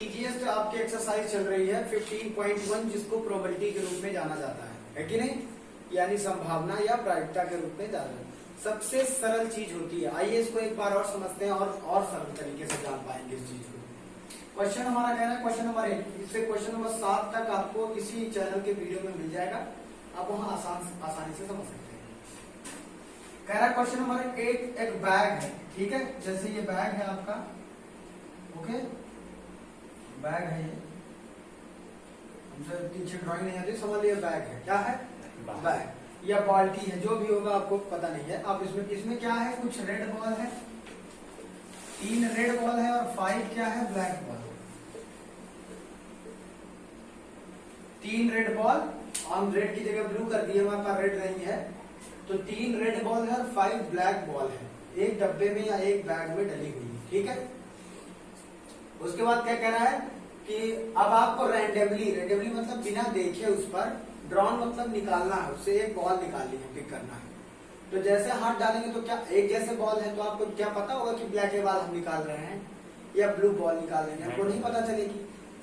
Easiest आपकी exercise चल रही है 15.1 जिसको प्रोबेबिलिटी के रूप में जाना जाता है कि नहीं, यानी संभावना या प्रायिकता के रूप में जाना जाता है। सबसे सरल चीज होती है। आइए इसको एक बार और समझते हैं और सरल तरीके से जान पाएंगे इस चीज को। क्वेश्चन हमारा कहना है क्वेश्चन नंबर 1 इससे क्वेश्चन नंबर 7 तक आपको इसी चैनल के वीडियो में मिल जाएगा, आप वहां आसानी से समझ सकते हैं। कह रहा है क्वेश्चन नंबर 1 एक बैग है, ठीक है, जैसे ये बैग है आपका, ओके, बैग है ये, हमसे पीछे ड्राइंग नहीं आती, समझ लिया बैग है, क्या है बैग या बाल्टी है, जो भी होगा आपको पता नहीं है। अब इसमें क्या है, कुछ रेड बॉल है, 3 रेड बॉल है और 5 क्या है, ब्लैक बॉल। 3 रेड बॉल, हम रेड की जगह ब्लू कर दिए, हमारे पास रेड नहीं है, तो 3 रेड बॉल है और 5 ब्लैक बॉल है, एक डब्बे में या एक बैग में डली हुई, ठीक है। उसके बाद क्या कह रहा है कि अब आपको रैंडमली मतलब बिना देखे उस पर ड्रॉन मतलब निकालना है, उससे एक बॉल निकालनी है, पिक करना है। तो जैसे हाथ डालेंगे तो क्या एक जैसे बॉल है, तो आपको क्या पता होगा कि ब्लैक बॉल हम निकाल रहे हैं या ब्लू बॉल निकाल रहे हैं, आपको नहीं पता चलेगी।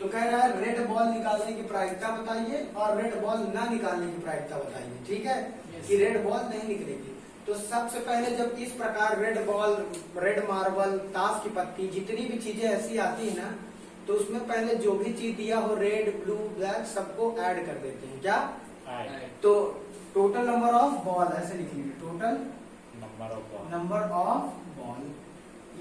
तो कह रहा है रेड बॉल निकालने की प्रायिकता बताइए और रेड बॉल ना निकालने की प्रायिकता बताइए, ठीक है, कि रेड बॉल नहीं निकलेगी। तो सबसे पहले जब इस प्रकार रेड बॉल, रेड मार्बल, ताश की पत्ती, जितनी भी चीजें ऐसी आती है ना, तो उसमें पहले जो भी चीज दिया हो रेड ब्लू ब्लैक सबको ऐड कर देते हैं, क्या तो टोटल नंबर ऑफ बॉल ऐसे लिखेंगे, टोटल नंबर ऑफ बॉल,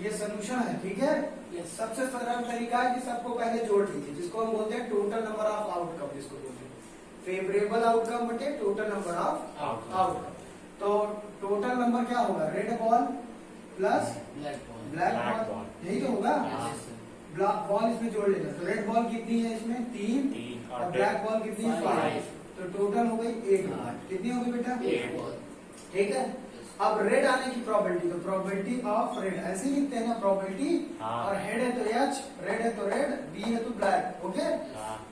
ये सोल्यूशन है, ठीक है। ये सबसे सरल तरीका है कि सबको पहले जोड़ लीजिए, जिसको हम बोलते हैं टोटल नंबर ऑफ आउटकम, जिसको बोलते हैं फेवरेबल आउटकम बटे टोटल नंबर ऑफ आउटकम। तो टोटल नंबर क्या होगा, red ball plus black ball, यही तो होगा। ब्लैक बॉल इसमें जोड़ लेना, तो रेड बॉल कितनी है इसमें 3 और ब्लैक बॉल कितनी है 5, तो टोटल हो गई 8 बॉल। कितनी होगी बेटा 8 बॉल, ठीक है। अब रेड आने की प्रोबेबिलिटी, तो प्रोबेबिलिटी ऑफ रेड ऐसे ही लिखते हैं ना, प्रोबेबिलिटी, और हेड है तो एच, रेड है तो रेड, बी है तो ब्लैक, ओके।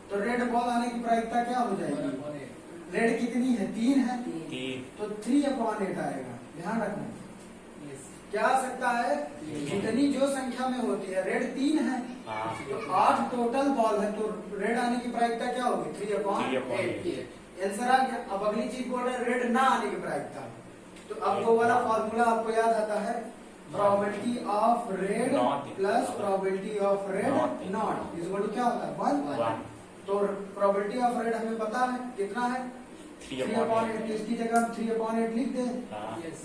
तो रेड बॉल आने की प्रायिकता क्या हो जाएगी, रेड कितनी है 3 है, तो 3/8 आएगा, ध्यान रखना। क्या आ सकता है, जितनी जो संख्या में होती है, रेड 3 है तो 8 टोटल बॉल है, तो रेड आने की प्रायिकता क्या होगी 3/8, आंसर आ गया। अब अगली चीज बोल रहे हैं रेड ना आने की प्रायिकता, तो अब वो वाला फॉर्मूला आपको याद आता है, probability of red plus probability of red not is equal to क्या होता है 1। तो प्रोबेबिलिटी ऑफ रेड हमें पता है कितना है 3/8, इसकी जगह हम 3/8 लिख दें,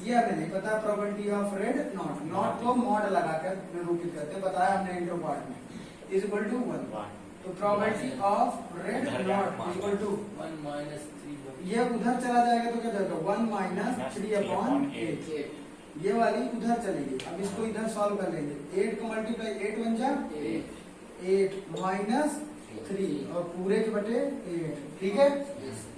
ये हमें नहीं पता। प्रोबेबिलिटी ऑफ रेड नॉट को मॉड लगाकर निरूपित करते, बताया हमने इंट्रो पार्ट में, इज इक्वल टू 1। तो probability of red not is equal to 1 - 3, ये उधर चला जाएगा तो क्या जाएगा 1 - 3/8, ये वाली उधर चलेगी। अब इसको इधर सॉल्व कर लेंगे, 8 को मल्टीप्लाई 8 बन जा 8 - 3 और पूरे के बटे 8, ठीक है।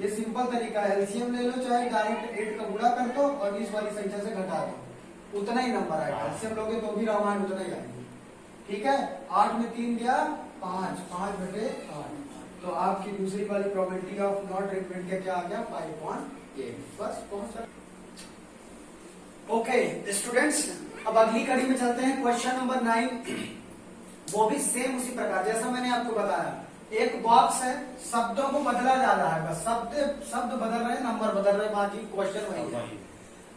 ये सिंपल तरीका है, एलसीएम ले लो, चाहे डायरेक्ट 8 का गुणा कर दो और इस वाली संख्या से घटा दो, उतना ही नंबर आएगा। एलसीएम लोगे तो भी रामायण उतना ही आएगी, ठीक है। 8 में 3 गया 5 बटे 8, तो आपकी दूसरी वाली प्रोबेबिलिटी ऑफ नॉट रिपीट का क्या आ गया 5/8, बस पहुंच। ओके स्टूडेंट्स, अब अगली कड़ी में चलते हैं, क्वेश्चन नंबर 9, वो भी सेम उसी प्रकार जैसा मैंने आपको बताया। एक बॉक्स है, शब्दों को बदला जा रहा है, बस शब्द बदल रहे हैं, नंबर बदल रहे हैं, बाकी क्वेश्चन वही है।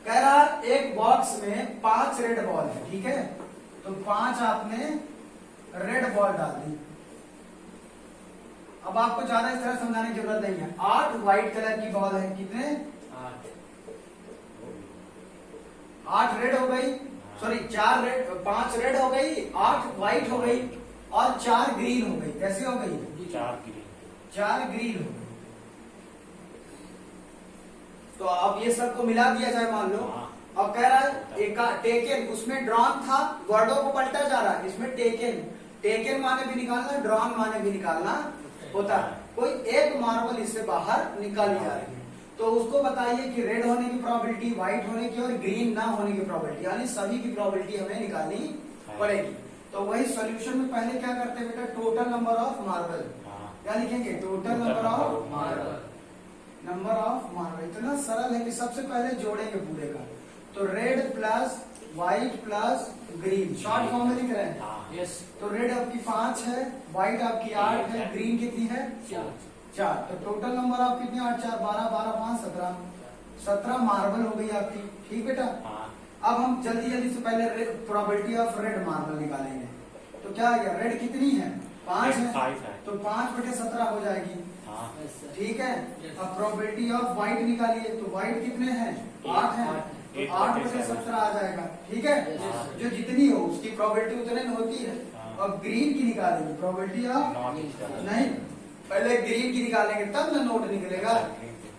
कह रहा एक बॉक्स में 5 रेड बॉल है, ठीक है, तो 5 आपने रेड बॉल डाल दी। अब आपको ज्यादा इस तरह समझाने की जरूरत नहीं है। 8 व्हाइट कलर की बॉल है, कितने 8 रेड हो गई, सॉरी 5 रेड हो गई, 8 व्हाइट हो गई और 4 ग्रीन हो गई। कैसे हो गई 4 ग्रीन हो गई। तो अब ये सबको मिला दिया जाए, मान लो। अब कह रहा है एक टेकन, उसमें ड्रॉन था, वर्डों को पलटा जा रहा है, इसमें टेकन माने भी निकालना, ड्रॉन माने भी निकालना होता है। कोई एक मार्बल इससे बाहर निकाली जा रही है, तो उसको बताइए कि रेड होने की प्रोबेबिलिटी, व्हाइट होने की और ग्रीन ना होने की प्रोबेबिलिटी, यानी सभी की प्रोबेबिलिटी हमें निकालनी पड़ेगी। तो वही सॉल्यूशन में पहले क्या करते हैं बेटा, टोटल नंबर ऑफ मार्बल, क्या लिखेंगे टोटल नंबर ऑफ मार्बल। इतना सरल है कि सबसे पहले जोड़ेंगे पूरे का, तो red plus white plus green, short form में लिख रहे हैं। हाँ, यस तो रेड आपकी 5 है, व्हाइट आपकी 8 है, ग्रीन कितनी है 4। तो टोटल नंबर आप कितनी 8 4 12 12 5 17 17 मार्बल हो गई आपकी। ठीक बेटा, हाँ, अब हम जल्दी जल्दी से पहले प्रोबेबिलिटी ऑफ रेड मार्बल निकालेंगे। तो क्या आ गया, रेड कितनी है 5 है, 5 है। तो 5/17 हो जाएगी। हाँ, ठीक है, Yes. अब प्रोबेबिलिटी ऑफ व्हाइट निकालिए। तो व्हाइट कितने हैं 8 है, तो 8/17 आ जाएगा। ठीक है, हाँ। जो जितनी हो उसकी प्रोबेबिलिटी उतने में होती है। हाँ। और ग्रीन की निकालेंगे प्रोबेबिलिटी ऑफ, नॉट नहीं पहले ग्रीन की निकालेंगे तब ना नोट निकलेगा।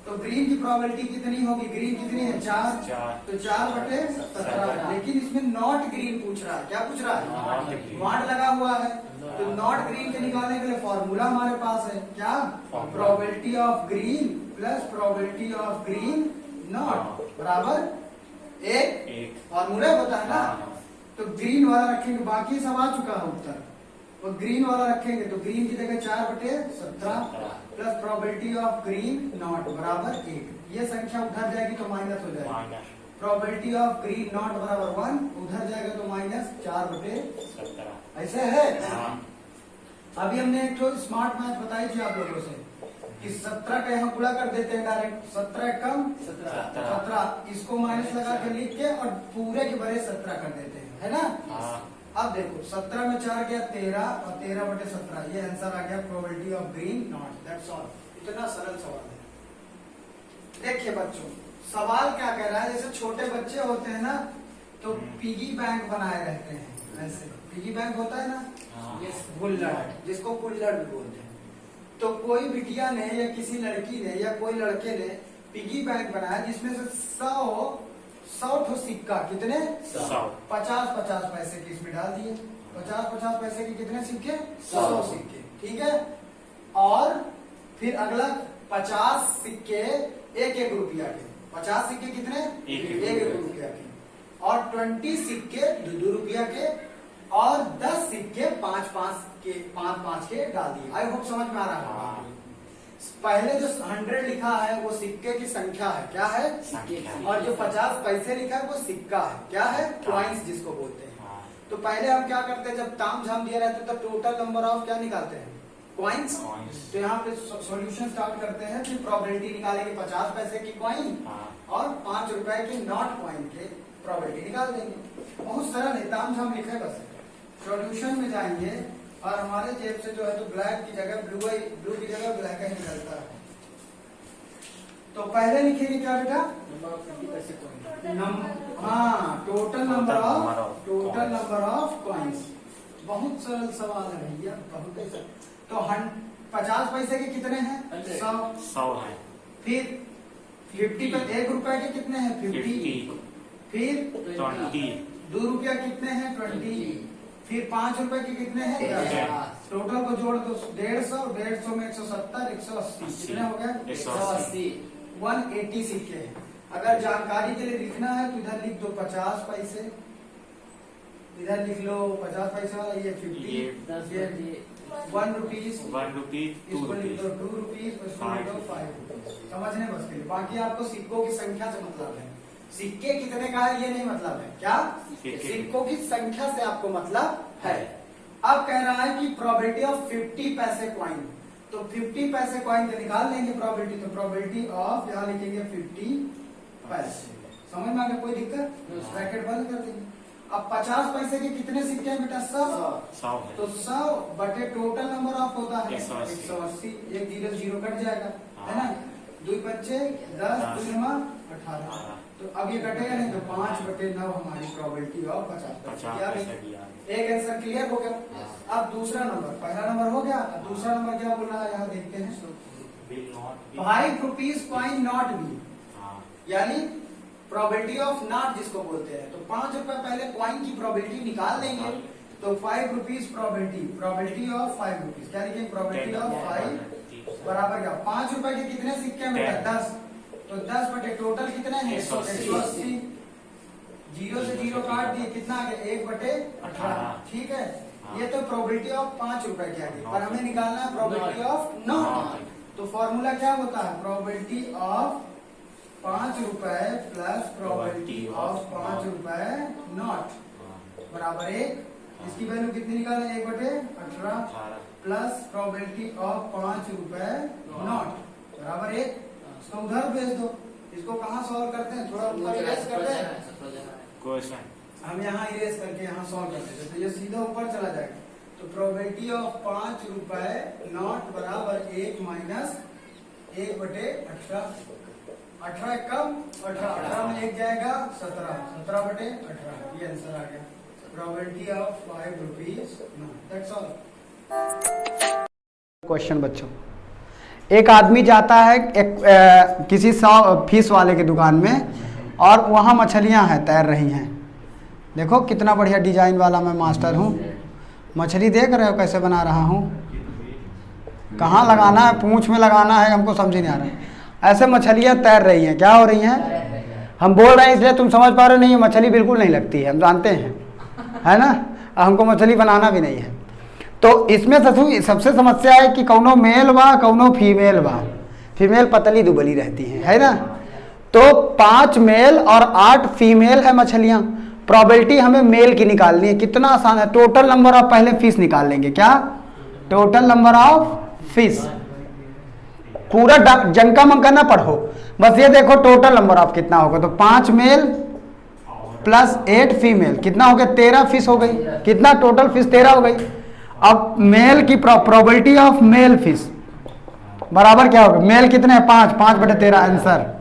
तो ग्रीन की प्रोबेबिलिटी कितनी होगी, ग्रीन कितनी है 4, 4। तो 4/17। लेकिन इसमें नॉट ग्रीन पूछ रहा है। क्या पूछ रहा Not है, green। नॉट लगा हुआ है। तो नॉट ग्रीन के निकालने के लिए फॉर्मूला हमारे पास है क्या, Formula। Probability of green plus probability of green not बराबर 1। एक। फॉर्मूला होता है ना। हाँ, तो ग्रीन वाला रखेंगे, बाकी सब आ चुका है उत्तर। तो ग्रीन वाला रखेंगे तो ग्रीन की जगह 4/17 plus probability of green not बराबर 1। ये संख्या उधर जाएगी तो माइनस हो जाएगी। Minus probability of green not बराबर 1, उधर जाएगा तो माइनस 4/17। 17। ऐसे है। हाँ, अभी हमने एक तो स्मार्ट मैथ बताई थी आप लोगों से कि 17 का यहाँ गुणा कर देते हैं डायरेक्ट, 17 कम 17, इसको माइनस लगा के लिख के और पूरे के बड़े 17 कर देते हैं, है ना। हाँ, अब देखो 17 में 4 गया 13 और 13/17, ये आंसर आ गया probability of green not. That's all. इतना सरल सवाल है। देखिए बच्चों, सवाल क्या कह रहा है, जैसे छोटे बच्चे होते हैं ना तो पिगी बैंक बनाए रहते हैं। ऐसे पिगी बैंक होता है ना, हाँ, यस गुल्लड़, जिसको गुल्लड़ भी बोलते हैं। तो कोई बिटिया ने या किसी लड़की ने या कोई लड़के ने पिगी बैंक बनाया जिसमें से 100 ठो सिक्का, कितने 100। 50-50 पैसे की इसमें डाल दिए। 50-50 पैसे के कितने सिक्के 100 सिक्के। ठीक है, और फिर अगला 50 सिक्के 1-1 रुपया के, 50 सिक्के कितने एक 1 रुपया के, और 20 सिक्के 2 रुपया के, और 10 सिक्के 5-5 के डाल दिए। आई होप समझ में आ रहा है। हाँ। पहले जो 100 लिखा है वो सिक्के की संख्या है, क्या है, और जो 50 पैसे लिखा है वो सिक्का है, क्या है, कॉइन्स जिसको बोलते हैं। हाँ, तो पहले हम क्या करते हैं, जब ताम झाम दिया रहता है तो टोटल नंबर ऑफ क्या निकालते हैं, कॉइन्स। Coins। तो यहाँ पे सॉल्यूशन स्टार्ट करते हैं, फिर प्रोबेबिलिटी निकालेंगे 50 पैसे की कॉइन हाँ, और 5 रुपए के नॉट कॉइन के प्रोबेबिलिटी निकाल देंगे। बहुत सरल है, ताम झाम लिखा है बस। सॉल्यूशन में जाएंगे और हमारे जेब से जो है तो ब्लैक की जगह ब्लू की जगह ब्लैक ही निकलता है। तो पहले लिखेंगे क्या बेटा, नंबर ऑफ 50 पैसे कॉइन। हाँ total Total number number of of coins. बहुत सरल सवाल है भैया, बहुत ही सरल। तो 50 पैसे के कितने हैं 100, 100 है। फिर 50 पे 1 रुपए के कितने हैं 50, 50, फिर 20, 2 रुपया कितने हैं 20, फिर 5 रुपए के कितने हैं 10। टोटल को जोड़ दो 150, 150 में 170, 180 कितने हो गया 180। 180 सिक्के हैं। अगर जानकारी के लिए लिखना है तो इधर लिख दो 50 पैसे, इधर लिख लो 50 पैसे वाला, ये 50, ये 1 रुपीज, 1 रुपी, 2 इसको लिख दो रुपी। 2 रुपीज, इसको लिख दो 5 रुपीज। समझने बस के लिए, बाकी आपको सिक्कों की संख्या से मतलब है। सिक्के कितने का है ये नहीं मतलब है, क्या सिक्कों की संख्या से आपको मतलब है। अब कह रहा है कि प्रोबेबिलिटी ऑफ 50 पैसे कॉइन, तो 50 पैसे कॉइन के निकाल लेंगे प्रोबेबिलिटी। तो प्रोबेबिलिटी ऑफ यहाँ लिखेंगे 50 पैसे। समझ में आ गया, कोई दिक्कत, ब्रैकेट बंद कर देंगे। अब 50 पैसे के कितने सिक्के हैं बेटा 100, 100 है। तो 100 बटे टोटल नंबर ऑफ होता है 180। 180, एक 0 0 कट जाएगा, है ना। 2 बच्चे 10, 2 18। तो अब ये कटेगा नहीं, तो 5/9 हमारी प्रोबेबिलिटी ऑफ 50 50 क्या पैसे नहीं? दिया। एक आंसर क्लियर हो गया। अब दूसरा नंबर, पहला नंबर हो गया, अब दूसरा नंबर क्या बोल रहा है यहाँ देखते हैं। Will not be। 5 rupees coin not be, हाँ, यानी प्रोबेबिलिटी ऑफ नॉट जिसको बोलते हैं। तो 5 रुपए पहले कॉइन की प्रोबेबिलिटी निकाल देंगे। तो 5 रुपीज प्रोबेबिलिटी ऑफ 5 रुपीज, क्या लिखेंगे प्रोबेबिलिटी ऑफ 5 बराबर क्या, 5 रुपए के कितने सिक्के में 10, तो 10 बटे टोटल कितने हैं 180। 0 से 0 काट दिए, कितना आ गया 1/18। ठीक है, ये तो प्रोबेबिलिटी ऑफ 5 रुपए की आ गई, पर हमें निकालना है प्रोबेबिलिटी ऑफ नॉट। तो फॉर्मूला क्या होता है, probability of ₹5 plus probability of ₹5 not बराबर 1। इसकी वैल्यू कितनी निकालें? 1/18 प्लस प्रोबेबिलिटी ऑफ ₹5 नॉट बराबर 1। इसको उधर भेज दो। इसको कहाँ सॉल्व करते हैं? थोड़ा ऊपर इरेज करते हैं। क्वेश्चन हम यहाँ इरेज करके यहाँ सॉल्व करते थे, तो ये सीधा ऊपर चला जाएगा। तो प्रोबेबिलिटी ऑफ ₹5 नॉट बराबर 1 माइनस 1/18। 18 कम 18 में 1 जाएगा 17/18 ये आंसर आ गया। Probability of ₹5 that's all. Question बच्चों, एक आदमी जाता है किसी फिश वाले की दुकान में और वहाँ मछलियाँ हैं, तैर रही हैं। देखो कितना बढ़िया डिजाइन वाला मैं मास्टर हूँ। मछली देख रहे हो कैसे बना रहा हूँ? कहाँ लगाना है? पूंछ में लगाना है, हमको समझ नहीं आ रहा है। ऐसे मछलियाँ तैर रही हैं। क्या हो रही हैं? हम बोल रहे हैं इसलिए तुम समझ पा रहे नहीं। मछली बिल्कुल नहीं लगती है, हम जानते हैं, है ना। हमको मछली बनाना भी नहीं है। तो इसमें सबसे समस्या है कि कौनो मेल बा कौनो फीमेल बा। फीमेल पतली दुबली रहती है ना। तो 5 मेल और 8 फीमेल है मछलियां। प्रोबेबिलिटी हमें मेल की निकालनी है। कितना आसान है। टोटल नंबर ऑफ पहले फिश निकाल लेंगे। क्या? Total number of fish. पूरा जंका मंका ना पढ़ो, बस ये देखो टोटल नंबर ऑफ कितना होगा। तो 5 मेल प्लस 8 फीमेल कितना हो गया? 13 फिश हो गई। कितना? टोटल फिश 13 हो गई। अब मेल की प्रोबेबिलिटी ऑफ मेल फिश बराबर क्या होगा? मेल कितने हैं? 5 5/13 आंसर।